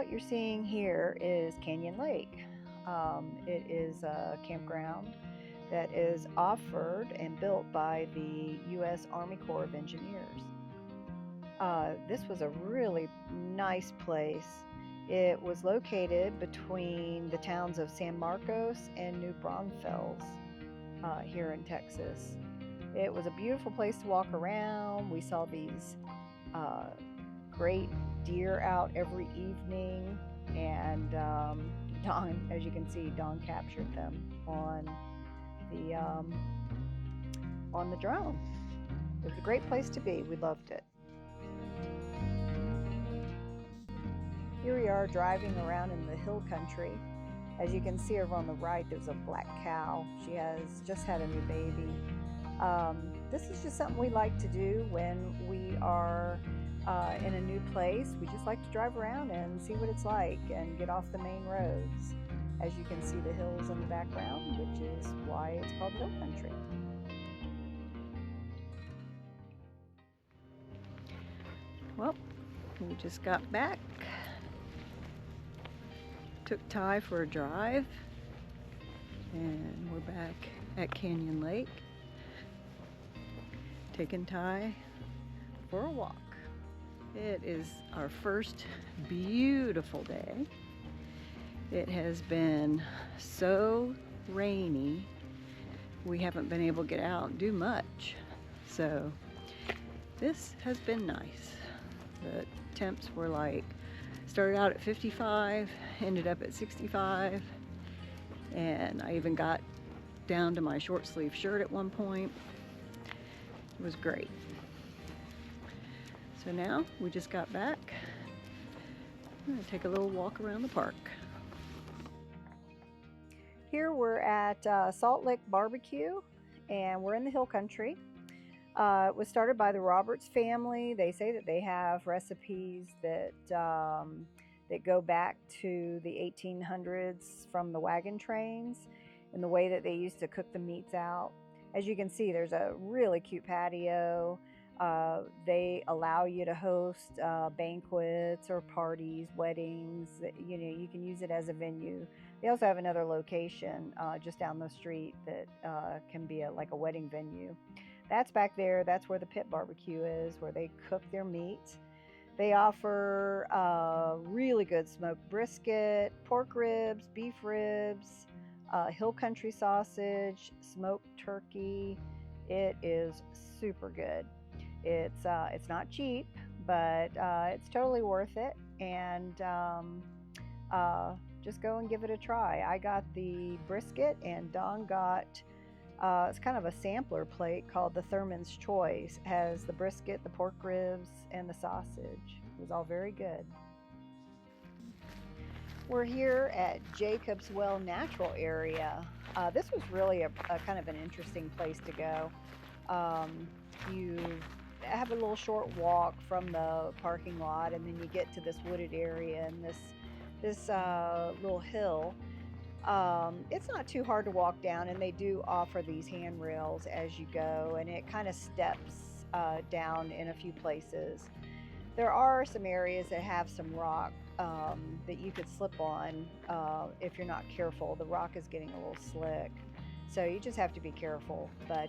What you're seeing here is Canyon Lake. It is a campground that is offered and built by the U.S. Army Corps of Engineers. This was a really nice place. It was located between the towns of San Marcos and New Braunfels here in Texas. It was a beautiful place to walk around. We saw these uh, great deer out every evening, and Don, as you can see, Don captured them the um, on the drone. It was a great place to be. We loved it. Here we are driving around in the hill country. As you can see over on the right, there's a black cow. She has just had a new baby. This is just something we like to do when we are in a new place. We just like to drive around and see what it's like and get off the main roads. As you can see the hills in the background, which is why it's called hill country. Well, we just got back. Took Ty for a drive, and we're back at Canyon Lake, taking Ty for a walk. It is our first beautiful day. It has been so rainy, we haven't been able to get out and do much. So this has been nice. The temps were like, started out at 55, ended up at 65, and I even got down to my short sleeve shirt at one point. It was great. So now we just got back. I'm gonna take a little walk around the park. Here we're at Salt Lick Barbecue, and we're in the hill country. It was started by the Roberts family. They say that they have recipes that go back to the 1800s from the wagon trains and the way that they used to cook the meats out. As you can see, there's a really cute patio. They allow you to host banquets or parties, weddings. You know, you can use it as a venue. They also have another location just down the street that can be like a wedding venue. That's back there. That's where the pit barbecue is, where they cook their meat. They offer really good smoked brisket, pork ribs, beef ribs, hill country sausage, smoked turkey. It is super good. It's not cheap, but it's totally worth it. And just go and give it a try. I got the brisket, and Don got it's kind of a sampler plate called the Thurman's Choice. It has the brisket, the pork ribs, and the sausage. It was all very good. We're here at Jacob's Well Natural Area. This was really a kind of an interesting place to go. You have a little short walk from the parking lot, and then you get to this wooded area and this little hill. It's not too hard to walk down, and they do offer these handrails as you go, and it kind of steps down in a few places. There are some areas that have some rock that you could slip on if you're not careful. The rock is getting a little slick, so you just have to be careful. But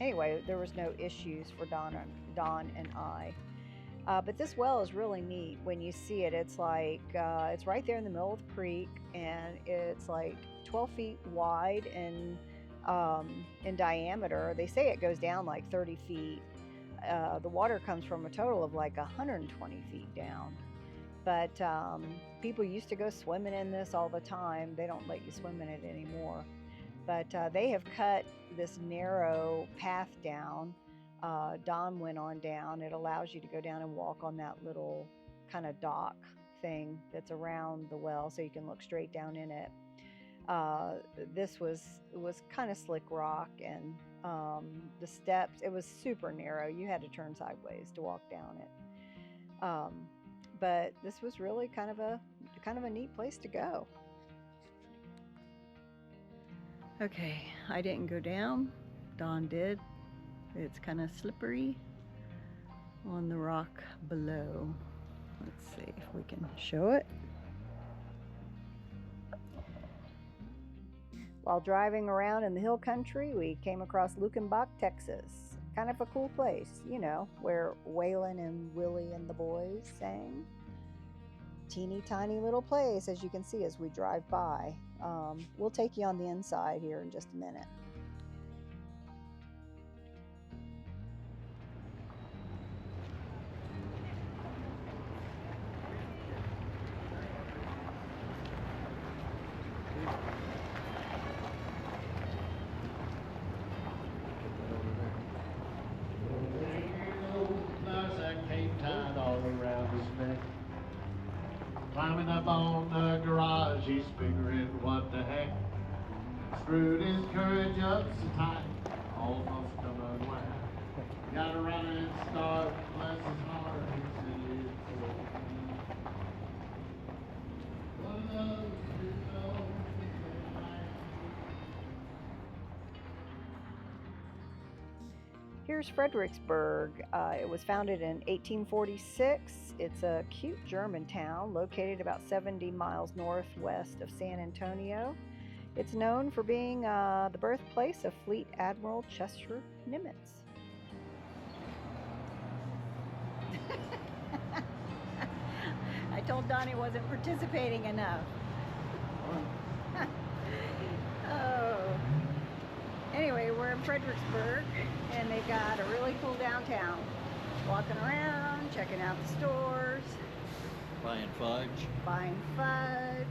anyway, there was no issues for Don and I. But this well is really neat when you see it. It's like it's right there in the middle of the creek, and it's like 12 feet wide and in diameter. They say it goes down like 30 feet. The water comes from a total of like 120 feet down. But people used to go swimming in this all the time. They don't let you swim in it anymore. But they have cut this narrow path down. Don went on down. It allows you to go down and walk on that little kind of dock thing that's around the well, so you can look straight down in it. This was kind of slick rock, and the steps, it was super narrow. You had to turn sideways to walk down it. But this was really kind of a neat place to go. Okay, I didn't go down. Don did. It's kind of slippery on the rock below. Let's see if we can show it. While driving around in the hill country, we came across Luckenbach, Texas. Kind of a cool place, you know, where Waylon and Willie and the boys sang. Teeny tiny little place, as you can see as we drive by. We'll take you on the inside here in just a minute. Climbing up on the garage, he's figuring what the heck. Screwed his courage up so tight, almost come unwound. Gotta run and start, bless his heart, he said it's so easy. One of those who know it's life. Here's Fredericksburg. It was founded in 1846. It's a cute German town located about 70 miles northwest of San Antonio. It's known for being the birthplace of Fleet Admiral Chester Nimitz. I told Donnie wasn't participating enough. Oh. Anyway, we're in Fredericksburg, and they've got a really cool downtown. Walking around, checking out the stores. Buying fudge. Buying fudge.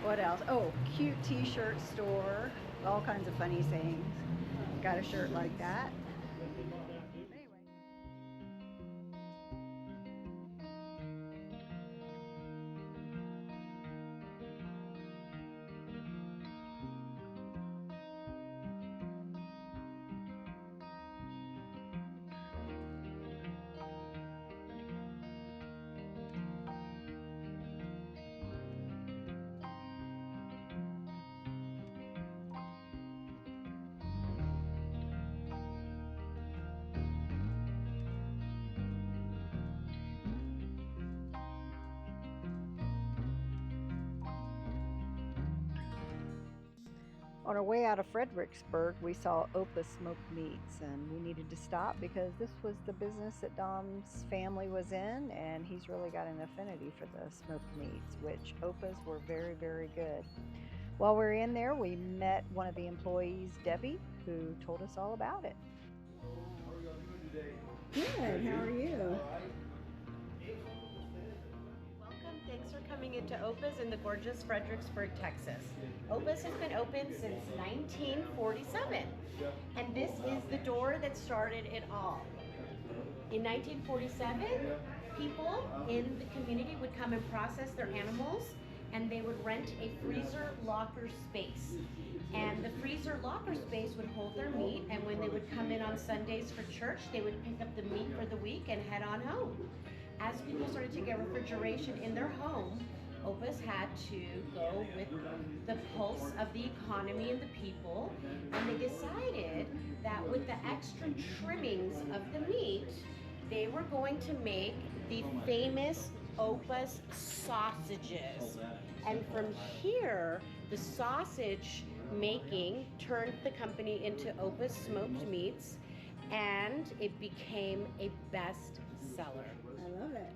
What else? Oh, cute t-shirt store. All kinds of funny things. Got a shirt like that. Anyway. On our way out of Fredericksburg, we saw Opus Smoked Meats, and we needed to stop because this was the business that Dom's family was in, and he's really got an affinity for the smoked meats, which Opus were very, very good. While we were in there, we met one of the employees, Debbie, who told us all about it. How are y'all doing today? Good, how are you? Welcome, thanks for coming into Opus in the gorgeous Fredericksburg, Texas. Opus has been open since 1947, and this is the door that started it all. In 1947, people in the community would come and process their animals, and they would rent a freezer locker space. And the freezer locker space would hold their meat, and when they would come in on Sundays for church, they would pick up the meat for the week and head on home. As people started to get refrigeration in their home, Opus had to go with the pulse of the economy and the people, and they decided that with the extra trimmings of the meat, they were going to make the famous Opus sausages. And from here, the sausage making turned the company into Opus Smoked Meats, and it became a bestseller. I love it.